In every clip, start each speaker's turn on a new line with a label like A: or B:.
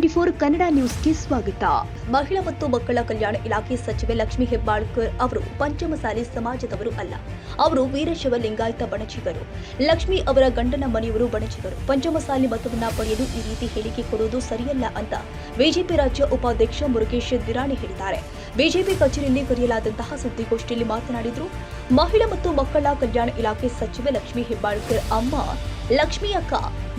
A: 24 ಕನ್ನಡ ನ್ಯೂಸ್ಗೆ ಸ್ವಾಗತ. ಮಹಿಳಾ ಮತ್ತು ಮಕ್ಕಳ ಕಲ್ಯಾಣ ಇಲಾಖೆ ಸಚಿವೆ ಲಕ್ಷ್ಮೀ ಹೆಬ್ಬಾಳ್ಕರ್ ಅವರು ಪಂಚಮಸಾಲಿ ಸಮಾಜದವರು ಅಲ್ಲ. ಅವರು ವೀರಶೈವ ಲಿಂಗಾಯತ ಬಣಜಿಗರು. ಲಕ್ಷ್ಮೀ ಅವರ ಗಂಡನ ಮನೆಯವರು ಬಣಜಿಗರು. ಪಂಚಮಸಾಲಿ ಮತವನ್ನ ಪಡೆಯಲು ಈ ರೀತಿ ಹೇಳಿಕೆ ಕೊಡುವುದು ಸರಿಯಲ್ಲ ಅಂತ ಬಿಜೆಪಿ ರಾಜ್ಯ ಉಪಾಧ್ಯಕ್ಷ ಮುರುಗೇಶ್ ದಿರಾಣಿ ಹೇಳಿದ್ದಾರೆ. ಬಿಜೆಪಿ ಕಚೇರಿಯಲ್ಲಿ ಕರೆಯಲಾದಂತಹ ಸುದ್ದಿಗೋಷ್ಠಿಯಲ್ಲಿ ಮಾತನಾಡಿದರು. ಮಹಿಳಾ ಮತ್ತು ಮಕ್ಕಳ ಕಲ್ಯಾಣ ಇಲಾಖೆ ಸಚಿವೆ ಲಕ್ಷ್ಮೀ ಹೆಬ್ಬಾಳ್ಕರ್ ಅಮ್ಮ ಲಕ್ಷ್ಮೀ ಅಕ್ಕ,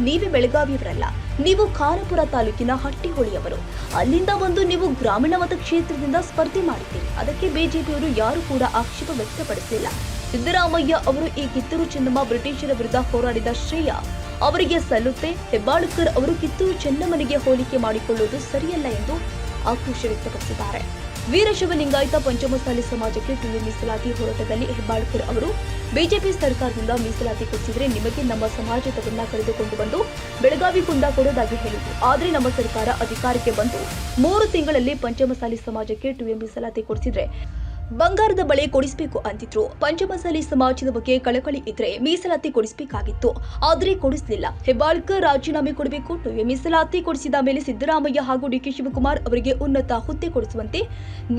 A: ನೀವೇ ಬೆಳಗಾವಿಯವರಲ್ಲ, ನೀವು ಖಾನಾಪುರ ತಾಲೂಕಿನ ಹಟ್ಟಿಹೊಳಿಯವರು. ಅಲ್ಲಿಂದ ಬಂದು ನೀವು ಗ್ರಾಮೀಣ ಮತಕ್ಷೇತ್ರದಿಂದ ಸ್ಪರ್ಧೆ ಮಾಡಿದ್ದೀರಿ. ಅದಕ್ಕೆ ಬಿಜೆಪಿಯವರು ಯಾರು ಕೂಡ ಆಕ್ಷೇಪ ವ್ಯಕ್ತಪಡಿಸಿಲ್ಲ. ಸಿದ್ದರಾಮಯ್ಯ ಅವರು ಈ ಕಿತ್ತೂರು ಚೆನ್ನಮ್ಮ ಬ್ರಿಟಿಷರ ವಿರುದ್ಧ ಹೋರಾಡಿದ ಶ್ರೇಯ ಅವರಿಗೆ ಸಲ್ಲುತ್ತೆ. ಹೆಬ್ಬಾಳ್ಕರ್ ಅವರು ಕಿತ್ತೂರು ಚೆನ್ನಮ್ಮನಿಗೆ ಹೋಲಿಕೆ ಮಾಡಿಕೊಳ್ಳುವುದು ಸರಿಯಲ್ಲ ಎಂದು ಆಕ್ರೋಶ ವ್ಯಕ್ತಪಡಿಸಿದ್ದಾರೆ. ವೀರಶೈವ ಲಿಂಗಾಯತ ಪಂಚಮಸಾಲಿ ಸಮಾಜಕ್ಕೆ 2A ಮೀಸಲಾತಿ ಹೋರಾಟದಲ್ಲಿ ಹೆಬ್ಬಾಳ್ಕರ್ ಅವರು ಬಿಜೆಪಿ ಸರ್ಕಾರದಿಂದ ಮೀಸಲಾತಿ ಕೊಡಿಸಿದ್ರೆ ನಿಮಗೆ ನಮ್ಮ ಸಮಾಜದವನ್ನ ಕರೆದುಕೊಂಡು ಬಂದು ಬೆಳಗಾವಿ ಕುಂದ ಕೊಡೋದಾಗಿ ಹೇಳಿದ್ರು. ಆದ್ರೆ ನಮ್ಮ ಸರ್ಕಾರ ಅಧಿಕಾರಕ್ಕೆ ಬಂದು 3 ತಿಂಗಳಲ್ಲಿ ಪಂಚಮಸಾಲಿ ಸಮಾಜಕ್ಕೆ 2A ಮೀಸಲಾತಿ ಕೊಡಿಸಿದ್ರೆ ಬಂಗಾರದ ಬಳೆ ಕೊಡಿಸಬೇಕು ಅಂತಿದ್ರು. ಪಂಚಮಸಾಲಿ ಸಮಾಜದ ಬಗ್ಗೆ ಕಳಕಳಿ ಇದ್ರೆ ಮೀಸಲಾತಿ ಕೊಡಿಸಬೇಕಾಗಿತ್ತು, ಆದ್ರೆ ಕೊಡಿಸಲಿಲ್ಲ. ಹೆಬ್ಬಾಳ್ಕರ್ ರಾಜೀನಾಮೆ ಕೊಡಬೇಕು. 2A ಮೀಸಲಾತಿ ಕೊಡಿಸಿದ ಮೇಲೆ ಸಿದ್ದರಾಮಯ್ಯ ಹಾಗೂ ಡಿಕೆ ಶಿವಕುಮಾರ್ ಅವರಿಗೆ ಉನ್ನತ ಹುದ್ದೆ ಕೊಡಿಸುವಂತೆ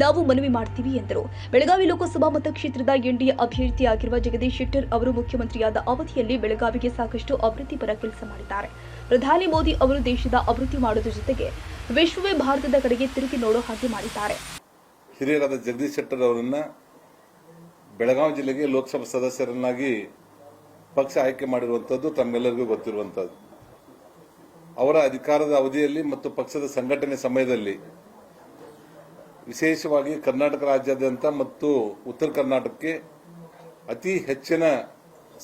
A: ನಾವು ಮನವಿ ಮಾಡ್ತೀವಿ ಎಂದರು. ಬೆಳಗಾವಿ ಲೋಕಸಭಾ ಮತಕ್ಷೇತ್ರದ ಎನ್ಡಿಎ ಅಭ್ಯರ್ಥಿಯಾಗಿರುವ ಜಗದೀಶ್ ಶೆಟ್ಟರ್ ಅವರು ಮುಖ್ಯಮಂತ್ರಿಯಾದ ಅವಧಿಯಲ್ಲಿ ಬೆಳಗಾವಿಗೆ ಸಾಕಷ್ಟು ಅಭಿವೃದ್ಧಿ ಪರ ಕೆಲಸ ಮಾಡಿದ್ದಾರೆ. ಪ್ರಧಾನಿ ಮೋದಿ ಅವರು ದೇಶದ ಅಭಿವೃದ್ಧಿ ಮಾಡೋದ್ರ ಜೊತೆಗೆ ವಿಶ್ವವೇ ಭಾರತದ ಕಡೆಗೆ ತಿರುಗಿ ನೋಡೋ ಹಾಗೆ ಮಾಡಿದ್ದಾರೆ.
B: ಹಿರಿಯರಾದ ಜಗದೀಶ್ ಶೆಟ್ಟರ್ ಅವರನ್ನ ಬೆಳಗಾವಿ ಜಿಲ್ಲೆಗೆ ಲೋಕಸಭಾ ಸದಸ್ಯರನ್ನಾಗಿ ಪಕ್ಷ ಆಯ್ಕೆ ಮಾಡಿರುವಂತದ್ದು ತಮ್ಮೆಲ್ಲರಿಗೂ ಗೊತ್ತಿರುವಂತದ್ದು. ಅವರ ಅಧಿಕಾರದ ಅವಧಿಯಲ್ಲಿ ಮತ್ತು ಪಕ್ಷದ ಸಂಘಟನೆ ಸಮಯದಲ್ಲಿ ವಿಶೇಷವಾಗಿ ಕರ್ನಾಟಕ ರಾಜ್ಯಾದ್ಯಂತ ಮತ್ತು ಉತ್ತರ ಕರ್ನಾಟಕಕ್ಕೆ ಅತಿ ಹೆಚ್ಚಿನ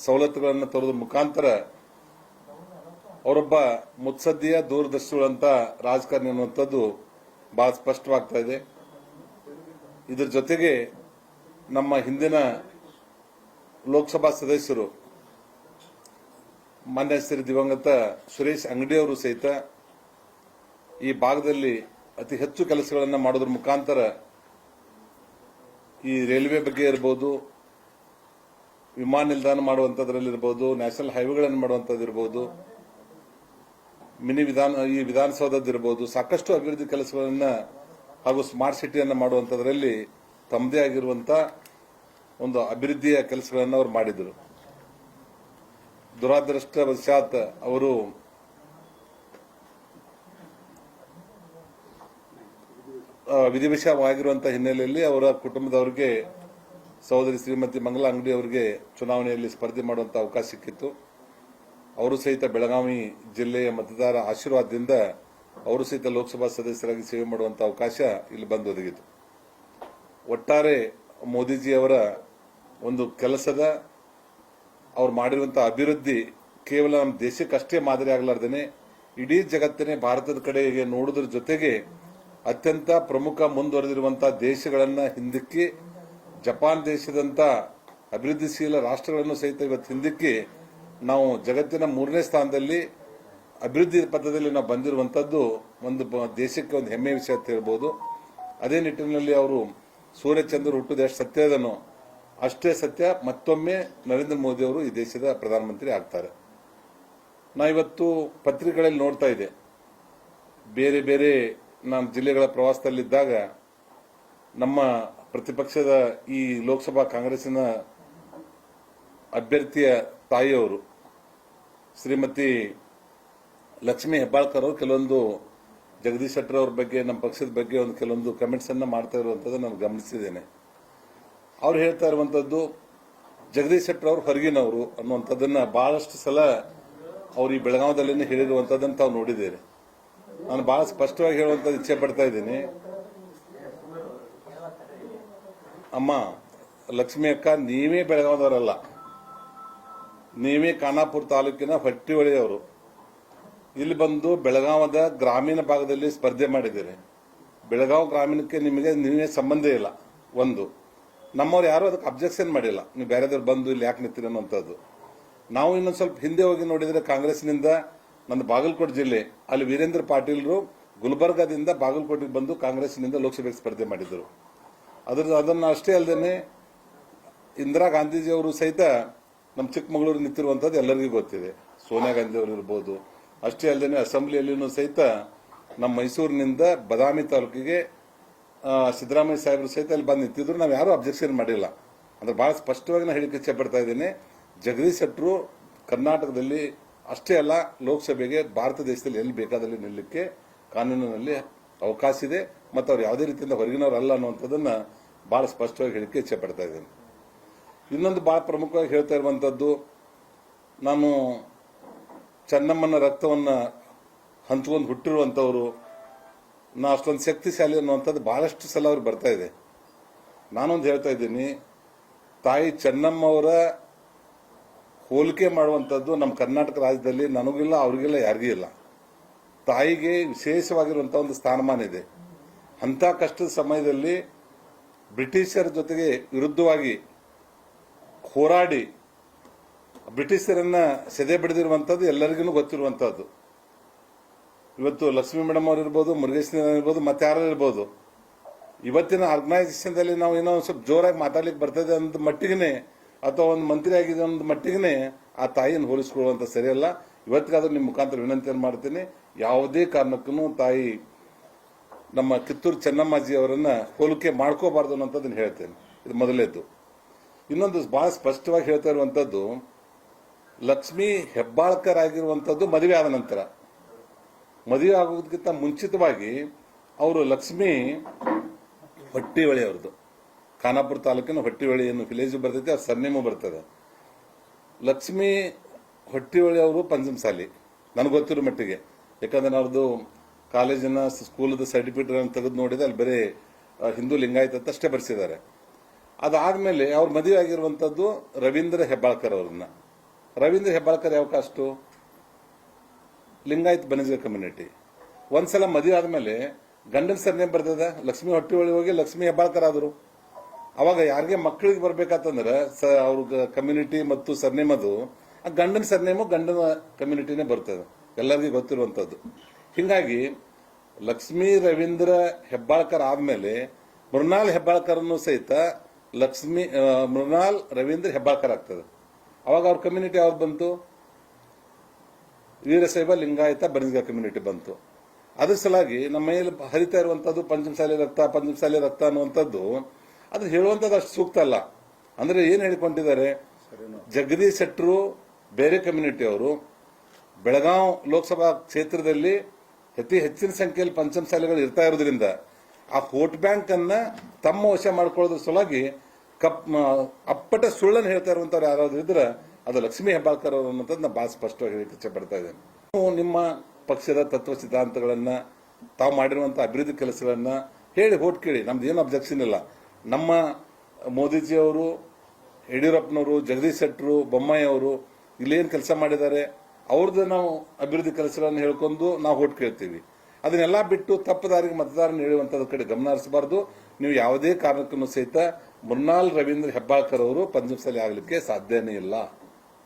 B: ಸವಲತ್ತುಗಳನ್ನು ತರುವುದರ ಮುಖಾಂತರ ಅವರೊಬ್ಬ ಮುತ್ಸದ್ದಿಯ ದೂರದರ್ಶಿಗಳಂತ ರಾಜಕಾರಣಿ ಅನ್ನುವಂಥದ್ದು ಬಹಳ ಸ್ಪಷ್ಟವಾಗ್ತಾ ಇದೆ. ಇದರ ಜೊತೆಗೆ ನಮ್ಮ ಹಿಂದಿನ ಲೋಕಸಭಾ ಸದಸ್ಯರು ಮಾನ್ಯ ಶ್ರೀ ದಿವಂಗತ ಸುರೇಶ್ ಅಂಗಡಿ ಅವರು ಸಹಿತ ಈ ಭಾಗದಲ್ಲಿ ಅತಿ ಹೆಚ್ಚು ಕೆಲಸಗಳನ್ನು ಮಾಡೋದ್ರ ಮುಖಾಂತರ ಈ ರೈಲ್ವೆ ಬಗ್ಗೆ ಇರಬಹುದು, ವಿಮಾನ ನಿಲ್ದಾಣ ಮಾಡುವಂತದ್ರಲ್ಲಿರಬಹುದು, ನ್ಯಾಷನಲ್ ಹೈವೇಗಳನ್ನು ಮಾಡುವಂತದ್ದಿರಬಹುದು, ಈ ವಿಧಾನಸೌಧದ್ದಿರಬಹುದು, ಸಾಕಷ್ಟು ಅಭಿವೃದ್ಧಿ ಕೆಲಸಗಳನ್ನ ಹಾಗೂ ಸ್ಮಾರ್ಟ್ ಸಿಟಿಯನ್ನು ಮಾಡುವಂತದ್ರಲ್ಲಿ ತಮ್ಮದೇ ಆಗಿರುವಂತಹ ಒಂದು ಅಭಿವೃದ್ಧಿಯ ಕೆಲಸಗಳನ್ನು ಅವರು ಮಾಡಿದರು. ದುರಾದೃಷ್ಟವಶಾತ್ ಅವರು ವಿಧಿವಶವಾಗಿರುವಂತಹ ಹಿನ್ನೆಲೆಯಲ್ಲಿ ಅವರ ಕುಟುಂಬದವರಿಗೆ ಸಹೋದರಿ ಶ್ರೀಮತಿ ಮಂಗಲಾ ಅಂಗಡಿ ಅವರಿಗೆ ಚುನಾವಣೆಯಲ್ಲಿ ಸ್ಪರ್ಧೆ ಮಾಡುವಂತಹ ಅವಕಾಶ ಸಿಕ್ಕಿತ್ತು. ಅವರು ಸಹಿತ ಬೆಳಗಾವಿ ಜಿಲ್ಲೆಯ ಮತದಾರ ಆಶೀರ್ವಾದದಿಂದ ಅವರು ಸಹಿತ ಲೋಕಸಭಾ ಸದಸ್ಯರಾಗಿ ಸೇವೆ ಮಾಡುವಂತಹ ಅವಕಾಶ ಇಲ್ಲಿ ಬಂದು ಒದಗಿತು. ಒಟ್ಟಾರೆ ಮೋದಿಜಿಯವರ ಒಂದು ಕೆಲಸದ ಅವ್ರು ಮಾಡಿರುವಂತಹ ಅಭಿವೃದ್ಧಿ ಕೇವಲ ನಮ್ಮ ದೇಶಕ್ಕಷ್ಟೇ ಮಾದರಿ ಆಗಲಾರ್ದೇನೆ ಇಡೀ ಜಗತ್ತಿನ ಭಾರತದ ಕಡೆಗೆ ನೋಡುವುದರ ಜೊತೆಗೆ ಅತ್ಯಂತ ಪ್ರಮುಖ ಮುಂದುವರೆದಿರುವಂತಹ ದೇಶಗಳನ್ನ ಹಿಂದಕ್ಕೆ, ಜಪಾನ್ ದೇಶದಂತ ಅಭಿವೃದ್ಧಿಶೀಲ ರಾಷ್ಟ್ರಗಳನ್ನು ಸಹಿತ ಇವತ್ತು ಹಿಂದಕ್ಕೆ ನಾವು ಜಗತ್ತಿನ 3ನೇ ಸ್ಥಾನದಲ್ಲಿ ಅಭಿವೃದ್ಧಿ ಪಥದಲ್ಲಿ ನಾವು ಬಂದಿರುವಂತದ್ದು ಒಂದು ದೇಶಕ್ಕೆ ಒಂದು ಹೆಮ್ಮೆ ವಿಷಯ ಅಂತ ಹೇಳ್ಬೋದು. ಅದೇ ನಿಟ್ಟಿನಲ್ಲಿ ಅವರು ಸೂರ್ಯಚಂದ್ರ ಹುಟ್ಟುವುದು ಎಷ್ಟು ಸತ್ಯ ಇದನೋ ಅಷ್ಟೇ ಸತ್ಯ ಮತ್ತೊಮ್ಮೆ ನರೇಂದ್ರ ಮೋದಿ ಅವರು ಈ ದೇಶದ ಪ್ರಧಾನಮಂತ್ರಿ ಆಗ್ತಾರೆ. ನಾ ಇವತ್ತು ಪತ್ರಿಕೆಗಳಲ್ಲಿ ನೋಡ್ತಾ ಇದೆ, ಬೇರೆ ಬೇರೆ ನಾನು ಜಿಲ್ಲೆಗಳ ಪ್ರವಾಸದಲ್ಲಿದ್ದಾಗ ನಮ್ಮ ಪ್ರತಿಪಕ್ಷದ ಈ ಲೋಕಸಭಾ ಕಾಂಗ್ರೆಸ್ಸಿನ ಅಭ್ಯರ್ಥಿಯ ತಾಯಿಯವರು ಶ್ರೀಮತಿ ಲಕ್ಷ್ಮೀ ಹೆಬ್ಬಾಳ್ಕರ್ ಅವರು ಕೆಲವೊಂದು ಜಗದೀಶ್ ಶೆಟ್ಟರ್ ಅವ್ರ ಬಗ್ಗೆ, ನಮ್ಮ ಪಕ್ಷದ ಬಗ್ಗೆ ಒಂದು ಕೆಲವೊಂದು ಕಮೆಂಟ್ಸ್ ಅನ್ನ ಮಾಡ್ತಾ ಇರುವಂತದ್ದು ನಾನು ಗಮನಿಸಿದ್ದೇನೆ. ಅವ್ರು ಹೇಳ್ತಾ ಇರುವಂತದ್ದು ಜಗದೀಶ್ ಶೆಟ್ಟರ್ ಅವರು ಹೊರಗಿನವರು ಅನ್ನುವಂಥದ್ದನ್ನ ಬಹಳಷ್ಟು ಸಲ ಅವ್ರು ಈ ಬೆಳಗಾವದಲ್ಲಿ ಹೇಳಿರುವಂತದ್ದನ್ನು ತಾವು ನೋಡಿದ್ದೇನೆ. ನಾನು ಬಹಳ ಸ್ಪಷ್ಟವಾಗಿ ಹೇಳುವಂತದ್ದು ಇಚ್ಛೆ ಪಡ್ತಾ ಇದ್ದೀನಿ. ಅಮ್ಮ ಲಕ್ಷ್ಮೀ ಅಕ್ಕ, ನೀವೇ ಬೆಳಗಾವದವರಲ್ಲ, ನೀವೇ ಖಾನಾಪುರ ತಾಲೂಕಿನ ಹಟ್ಟಿಹೊಳಿಯವರು. ಇಲ್ಲಿ ಬಂದು ಬೆಳಗಾವದ ಗ್ರಾಮೀಣ ಭಾಗದಲ್ಲಿ ಸ್ಪರ್ಧೆ ಮಾಡಿದ್ದೀರಿ. ಬೆಳಗಾವಿ ಗ್ರಾಮೀಣಕ್ಕೆ ನೀವೇ ಸಂಬಂಧ ಇಲ್ಲ. ಒಂದು, ನಮ್ಮವ್ರು ಯಾರು ಅದಕ್ಕೆ ಅಬ್ಜೆಕ್ಷನ್ ಮಾಡಿಲ್ಲ, ನೀವು ಬೇರೆದವ್ರು ಬಂದು ಇಲ್ಲಿ ಯಾಕೆ ನಿಂತೀರಿ ಅನ್ನುವಂಥದ್ದು. ನಾವು ಇನ್ನೊಂದು ಸ್ವಲ್ಪ ಹಿಂದೆ ಹೋಗಿ ನೋಡಿದ್ರೆ ಕಾಂಗ್ರೆಸ್ನಿಂದ ನಂದು ಬಾಗಲಕೋಟೆ ಜಿಲ್ಲೆ, ಅಲ್ಲಿ ವೀರೇಂದ್ರ ಪಾಟೀಲ್ರು ಗುಲ್ಬರ್ಗಾದಿಂದ ಬಾಗಲಕೋಟೆಗೆ ಬಂದು ಕಾಂಗ್ರೆಸ್ನಿಂದ ಲೋಕಸಭೆಗೆ ಸ್ಪರ್ಧೆ ಮಾಡಿದ್ರು. ಅದನ್ನು ಅಷ್ಟೇ ಅಲ್ಲದೆ ಇಂದಿರಾ ಗಾಂಧೀಜಿಯವರು ಸಹಿತ ನಮ್ಮ ಚಿಕ್ಕಮಗಳೂರು ನಿಂತಿರುವಂಥದ್ದು ಎಲ್ಲರಿಗೂ ಗೊತ್ತಿದೆ. ಸೋನಿಯಾ ಗಾಂಧಿ ಅವರು ಇರ್ಬೋದು. ಅಷ್ಟೇ ಅಲ್ಲದೆ ಅಸೆಂಬ್ಲಿಯಲ್ಲಿನೂ ಸಹಿತ ನಮ್ಮ ಮೈಸೂರಿನಿಂದ ಬದಾಮಿ ತಾಲೂಕಿಗೆ ಸಿದ್ದರಾಮಯ್ಯ ಸಾಹೇಬರು ಸಹಿತ ಅಲ್ಲಿ ಬಂದು ನಿಂತಿದ್ರು. ನಾವು ಯಾರೂ ಅಬ್ಜೆಕ್ಷನ್ ಮಾಡಿಲ್ಲ. ಅಂದ್ರೆ ಬಹಳ ಸ್ಪಷ್ಟವಾಗಿ ನಾನು ಹೇಳಿಕೆ ಇಚ್ಛೆ ಪಡ್ತಾ ಇದ್ದೀನಿ. ಜಗದೀಶ್ ಶೆಟ್ಟರು ಕರ್ನಾಟಕದಲ್ಲಿ ಅಷ್ಟೇ ಅಲ್ಲ, ಲೋಕಸಭೆಗೆ ಭಾರತ ದೇಶದಲ್ಲಿ ಎಲ್ಲಿ ಬೇಕಾದಲ್ಲಿ ನಿಲ್ಲಕ್ಕೆ ಕಾನೂನಿನಲ್ಲಿ ಅವಕಾಶ ಇದೆ ಮತ್ತು ಅವ್ರು ಯಾವುದೇ ರೀತಿಯಿಂದ ಹೊರಗಿನವ್ರು ಅಲ್ಲ ಅನ್ನುವಂಥದ್ದನ್ನ ಬಹಳ ಸ್ಪಷ್ಟವಾಗಿ ಹೇಳಿಕೆ ಇಚ್ಛೆ ಪಡ್ತಾ ಇದ್ದೀನಿ. ಇನ್ನೊಂದು ಬಹಳ ಪ್ರಮುಖವಾಗಿ ಹೇಳ್ತಾ ಇರುವಂಥದ್ದು, ನಾನು ಚೆನ್ನಮ್ಮನ ರಕ್ತವನ್ನು ಹಂಚ್ಕೊಂಡು ಹುಟ್ಟಿರುವಂಥವ್ರು, ನಾ ಅಷ್ಟೊಂದು ಶಕ್ತಿಶಾಲಿ ಅನ್ನುವಂಥದ್ದು ಬಹಳಷ್ಟು ಸಲ ಅವ್ರು ಬರ್ತಾ ಇದೆ. ನಾನೊಂದು ಹೇಳ್ತಾ ಇದ್ದೀನಿ, ತಾಯಿ ಚೆನ್ನಮ್ಮ ಅವರ ಹೋಲಿಕೆ ಮಾಡುವಂಥದ್ದು ನಮ್ಮ ಕರ್ನಾಟಕ ರಾಜ್ಯದಲ್ಲಿ ನನಗಿಲ್ಲ, ಅವ್ರಿಗಿಲ್ಲ, ಯಾರಿಗೂ ಇಲ್ಲ. ತಾಯಿಗೆ ವಿಶೇಷವಾಗಿರುವಂಥ ಒಂದು ಸ್ಥಾನಮಾನ ಇದೆ. ಅಂಥ ಕಷ್ಟದ ಸಮಯದಲ್ಲಿ ಬ್ರಿಟಿಷರ ಜೊತೆಗೆ ವಿರುದ್ಧವಾಗಿ ಹೋರಾಡಿ ಬ್ರಿಟಿಷರನ್ನ ಸೆದೆ ಬಡಿದಿರುವಂಥದ್ದು ಎಲ್ಲರಿಗೂ ಗೊತ್ತಿರುವಂಥದ್ದು. ಇವತ್ತು ಲಕ್ಷ್ಮೀ ಮೇಡಮ್ ಅವ್ರು ಇರ್ಬೋದು, ಮುರುಗೇಶ್ ಇರ್ಬೋದು, ಮತ್ತೆ ಯಾರು ಇರ್ಬೋದು, ಇವತ್ತಿನ ಆರ್ಗನೈಸೇಷನ್ದಲ್ಲಿ ನಾವು ಏನೋ ಸ್ವಲ್ಪ ಜೋರಾಗಿ ಮಾತಾಡ್ಲಿಕ್ಕೆ ಬರ್ತದೆ ಅನ್ನೋದು ಮಟ್ಟಿಗೆ ಅಥವಾ ಒಂದು ಮಂತ್ರಿ ಆಗಿದೆ ಅನ್ನೋದು ಮಟ್ಟಿಗೆ ಆ ತಾಯಿಯನ್ನು ಹೋಲಿಸ್ಕೊಳ್ಳುವಂತ ಸರಿಯಲ್ಲ. ಇವತ್ತಿಗಾದ್ರೂ ನಿಮ್ಮ ಮುಖಾಂತರ ವಿನಂತಿಯನ್ನು ಮಾಡ್ತೀನಿ, ಯಾವುದೇ ಕಾರಣಕ್ಕೂ ತಾಯಿ ನಮ್ಮ ಕಿತ್ತೂರು ಚೆನ್ನಮ್ಮಾಜಿ ಅವರನ್ನ ಹೋಲಿಕೆ ಮಾಡ್ಕೋಬಾರ್ದು ಅನ್ನೋಂಥದ್ದನ್ನು ಹೇಳ್ತೇನೆ. ಇದು ಮೊದಲೇದ್ದು. ಇನ್ನೊಂದು ಬಹಳ ಸ್ಪಷ್ಟವಾಗಿ ಹೇಳ್ತಾ ಇರುವಂತದ್ದು, ಲಕ್ಷ್ಮೀ ಹೆಬ್ಬಾಳ್ಕರ್ ಆಗಿರುವಂತದ್ದು ಮದುವೆ ಆದ ನಂತರ. ಮದುವೆ ಆಗೋದಕ್ಕಿಂತ ಮುಂಚಿತವಾಗಿ ಅವರು ಲಕ್ಷ್ಮೀ ಹೊಟ್ಟಿಹೊಳಿ ಅವ್ರದ್ದು, ಖಾನಾಪುರ ತಾಲೂಕಿನ ಹೊಟ್ಟಿಹೊಳಿ ಏನು ವಿಲೇಜ್ ಬರ್ತೈತೆ, ಆ ಸರ್ನೇಮು ಬರ್ತದೆ. ಲಕ್ಷ್ಮೀ ಹೊಟ್ಟಿಹೊಳಿ ಅವರು ಪಂಚಮಸಾಲಿ ನನಗೆ ಗೊತ್ತಿರೋ ಮಟ್ಟಿಗೆ. ಯಾಕಂದ್ರೆ ಅವ್ರದ್ದು ಕಾಲೇಜಿನ ಸ್ಕೂಲದ ಸರ್ಟಿಫಿಕೇಟ್ ತೆಗೆದು ನೋಡಿದ್ರೆ ಅಲ್ಲಿ ಬರೀ ಹಿಂದೂ ಲಿಂಗಾಯತ ಅಂತ ಅಷ್ಟೇ ಬರ್ಸಿದ್ದಾರೆ. ಅದಾದ್ಮೇಲೆ ಅವ್ರ ಮದುವೆ ಆಗಿರುವಂತದ್ದು ರವೀಂದ್ರ ಹೆಬ್ಬಾಳ್ಕರ್ ಅವ್ರನ್ನ. ರವೀಂದ್ರ ಹೆಬ್ಬಾಳ್ಕರ್ ಯಾವ ಕಾಸ್ಟು? ಲಿಂಗಾಯತ್ ಬನಿಜ ಕಮ್ಯುನಿಟಿ. ಒಂದ್ಸಲ ಮದುವೆ ಆದ್ಮೇಲೆ ಗಂಡನ ಸರ್ನೇಮ್ ಬರ್ತದ, ಲಕ್ಷ್ಮೀ ಹೊಟ್ಟಿಹೊಳಿ ಹೋಗಿ ಲಕ್ಷ್ಮೀ ಹೆಬ್ಬಾಳ್ಕರ್ ಆದ್ರು. ಅವಾಗ ಯಾರಿಗೆ ಮಕ್ಕಳಿಗೆ ಬರ್ಬೇಕಂತಂದ್ರೆ ಅವ್ರ ಕಮ್ಯುನಿಟಿ ಮತ್ತು ಸರ್ನೇಮ್ ಅದು ಆ ಗಂಡನ ಸರ್ನೇಮು ಗಂಡನ ಕಮ್ಯುನಿಟಿನೇ ಬರ್ತದೆ, ಎಲ್ಲರಿಗೂ ಗೊತ್ತಿರುವಂತದ್ದು. ಹಿಂಗಾಗಿ ಲಕ್ಷ್ಮೀ ರವೀಂದ್ರ ಹೆಬ್ಬಾಳ್ಕರ್ ಆದ್ಮೇಲೆ ಮೃಣಾಲ್ ಹೆಬ್ಬಾಳ್ಕರ್ನು ಸಹಿತ ಮೃಣಾಲ್ ರವೀಂದ್ರ ಹೆಬ್ಬಾಳ್ಕರ್ ಆಗ್ತದೆ. ಅವಾಗ ಅವ್ರ ಕಮ್ಯುನಿಟಿ ಯಾವ್ದು ಬಂತು? ವೀರಶೈವ ಲಿಂಗಾಯತ ಬನಿಜ ಕಮ್ಯುನಿಟಿ ಬಂತು. ಅದ್ರ ಸಲಾಗಿ ನಮ್ಮ ಮೇಲೆ ಹರಿತಾ ಇರುವಂತದ್ದು ಪಂಚಮಸಾಲಿ ರಕ್ತ ಅನ್ನುವಂಥದ್ದು ಅದು ಹೇಳುವಂಥದ್ದು ಅಷ್ಟು ಸೂಕ್ತ ಅಲ್ಲ. ಅಂದ್ರೆ ಏನ್ ಹೇಳಿಕೊಂಡಿದ್ದಾರೆ, ಜಗದೀಶ್ ಶೆಟ್ಟರು ಬೇರೆ ಕಮ್ಯುನಿಟಿ ಅವರು ಬೆಳಗಾವಿ ಲೋಕಸಭಾ ಕ್ಷೇತ್ರದಲ್ಲಿ ಅತಿ ಹೆಚ್ಚಿನ ಸಂಖ್ಯೆಯಲ್ಲಿ ಪಂಚಮಸಾಲಿಗಳು ಇರ್ತಾ ಇರೋದ್ರಿಂದ ಆ ವೋಟ್ ಬ್ಯಾಂಕ್ ಅನ್ನ ತಮ್ಮ ವಶ ಮಾಡ್ಕೊಳ್ಳೋದ್ರ ಸಲುವಾಗಿ ಅಪ್ಪಟ ಸುಳ್ಳನ್ನು ಹೇಳ್ತಾ ಇರುವಂತವ್ರು ಯಾರಾದ್ರೂ ಇದ್ರೆ ಅದು ಲಕ್ಷ್ಮೀ ಹೆಬ್ಬಾಳ್ಕರ್ ಅವರು ಅನ್ನೋದನ್ನ ಬಹಳ ಸ್ಪಷ್ಟವಾಗಿ ಹೇಳಿ ಇಚ್ಛೆ ಪಡ್ತಾ ಇದ್ದೇನೆ. ನಿಮ್ಮ ಪಕ್ಷದ ತತ್ವ ಸಿದ್ಧಾಂತಗಳನ್ನ, ತಾವು ಮಾಡಿರುವಂತಹ ಅಭಿವೃದ್ಧಿ ಕೆಲಸಗಳನ್ನ ಹೇಳಿ ವೋಟ್ ಕೇಳಿ, ನಮ್ದು ಏನು ಅಬ್ಜೆಕ್ಷನ್ ಇಲ್ಲ. ನಮ್ಮ ಮೋದಿಜಿಯವರು, ಯಡಿಯೂರಪ್ಪನವರು, ಜಗದೀಶ್ ಶೆಟ್ಟರು, ಬೊಮ್ಮಾಯಿ ಅವರು ಇಲ್ಲೇನು ಕೆಲಸ ಮಾಡಿದ್ದಾರೆ ಅವ್ರದ್ದು ನಾವು ಅಭಿವೃದ್ಧಿ ಕೆಲಸಗಳನ್ನು ಹೇಳ್ಕೊಂಡು ನಾವು ವೋಟ್ ಕೇಳ್ತೀವಿ. ಅದನ್ನೆಲ್ಲ ಬಿಟ್ಟು ತಪ್ಪದಾರಿಗೆ ಮತದಾರನ ಹೇಳುವಂತದ ಕಡೆ ಗಮನ ಹರಿಸಬಾರ್ದು. ನೀವು ಯಾವುದೇ ಕಾರಣಕ್ಕೂ ಸಹಿತ ಮೃಣಾಲ್ ರವೀಂದ್ರ ಹೆಬ್ಬಾಳ್ಕರ್ ಅವರು ಪಂಚಮಸಾಲಿ ಆಗಲಿಕ್ಕೆ ಸಾಧ್ಯನೇ ಇಲ್ಲ.